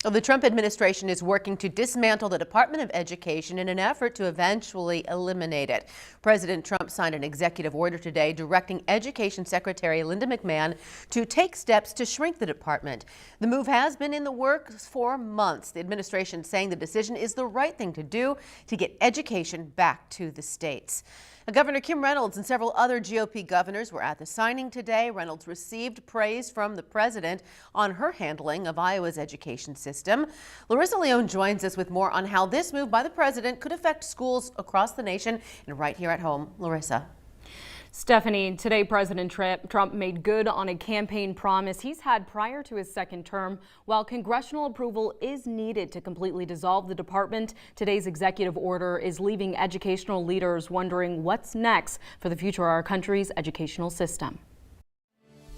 Well, the Trump administration is working to dismantle the Department of Education in an effort to eventually eliminate it. President Trump signed an executive order today directing Education Secretary Linda McMahon to take steps to shrink the department. The move has been in the works for months. The administration saying the decision is the right thing to do to get education back to the states. Governor Kim Reynolds and several other GOP governors were at the signing today. Reynolds received praise from the president on her handling of Iowa's education system. Larissa Leone joins us with more on how this move by the president could affect schools across the nation and right here at home. Larissa. Stephanie, today President Trump made good on a campaign promise he's had prior to his second term. While congressional approval is needed to completely dissolve the department, today's executive order is leaving educational leaders wondering what's next for the future of our country's educational system.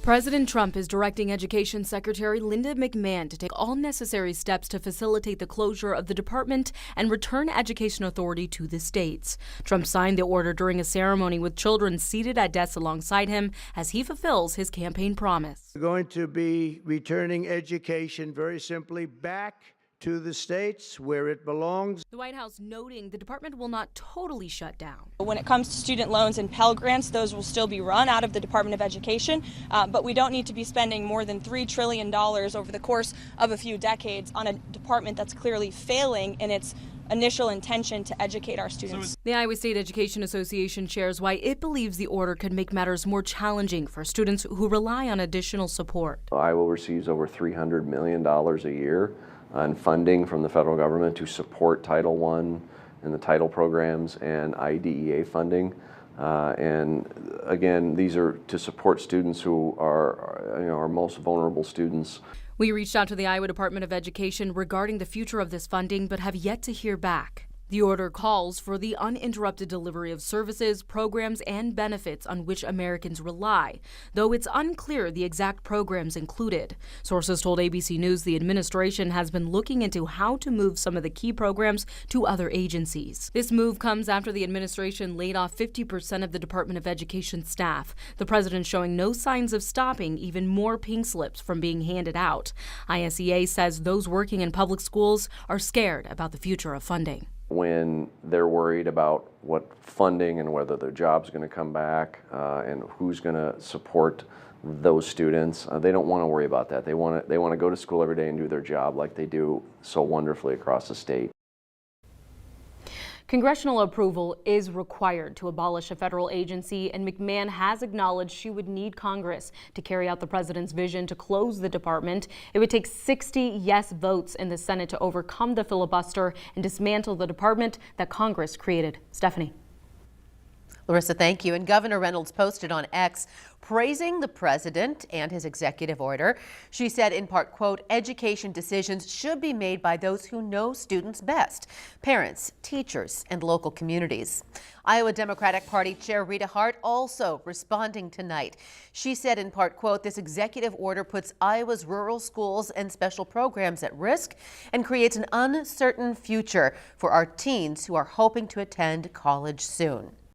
President Trump is directing Education Secretary Linda McMahon to take all necessary steps to facilitate the closure of the department and return education authority to the states. Trump signed the order during a ceremony with children seated at desks alongside him as he fulfills his campaign promise. We're going to be returning education very simply back to the states where it belongs. The White House noting the department will not totally shut down. When it comes to student loans and Pell Grants, those will still be run out of the Department of Education, but we don't need to be spending more than $3 trillion over the course of a few decades on a department that's clearly failing in its initial intention to educate our students. The Iowa State Education Association shares why it believes the order could make matters more challenging for students who rely on additional support. Iowa receives over $300 million a year on funding from the federal government to support Title I and the title programs and IDEA funding. And again, these are to support students who are, our most vulnerable students. We reached out to the Iowa Department of Education regarding the future of this funding, but have yet to hear back. The order calls for the uninterrupted delivery of services, programs, and benefits on which Americans rely, though it's unclear the exact programs included. Sources told ABC News the administration has been looking into how to move some of the key programs to other agencies. This move comes after the administration laid off 50% of the Department of Education staff, the president showing no signs of stopping even more pink slips from being handed out. ISEA says those working in public schools are scared about the future of funding. When they're worried about what funding and whether their job's going to come back and who's going to support those students, they don't want to worry about that. They want to go to school every day and do their job like they do so wonderfully across the state. Congressional approval is required to abolish a federal agency, and McMahon has acknowledged she would need Congress to carry out the president's vision to close the department. It would take 60 yes votes in the Senate to overcome the filibuster and dismantle the department that Congress created. Stephanie. Larissa, thank you. And Governor Reynolds posted on X praising the president and his executive order. She said in part, quote, education decisions should be made by those who know students best, parents, teachers, and local communities. Iowa Democratic Party Chair Rita Hart also responding tonight. She said in part, quote, this executive order puts Iowa's rural schools and special programs at risk and creates an uncertain future for our teens who are hoping to attend college soon.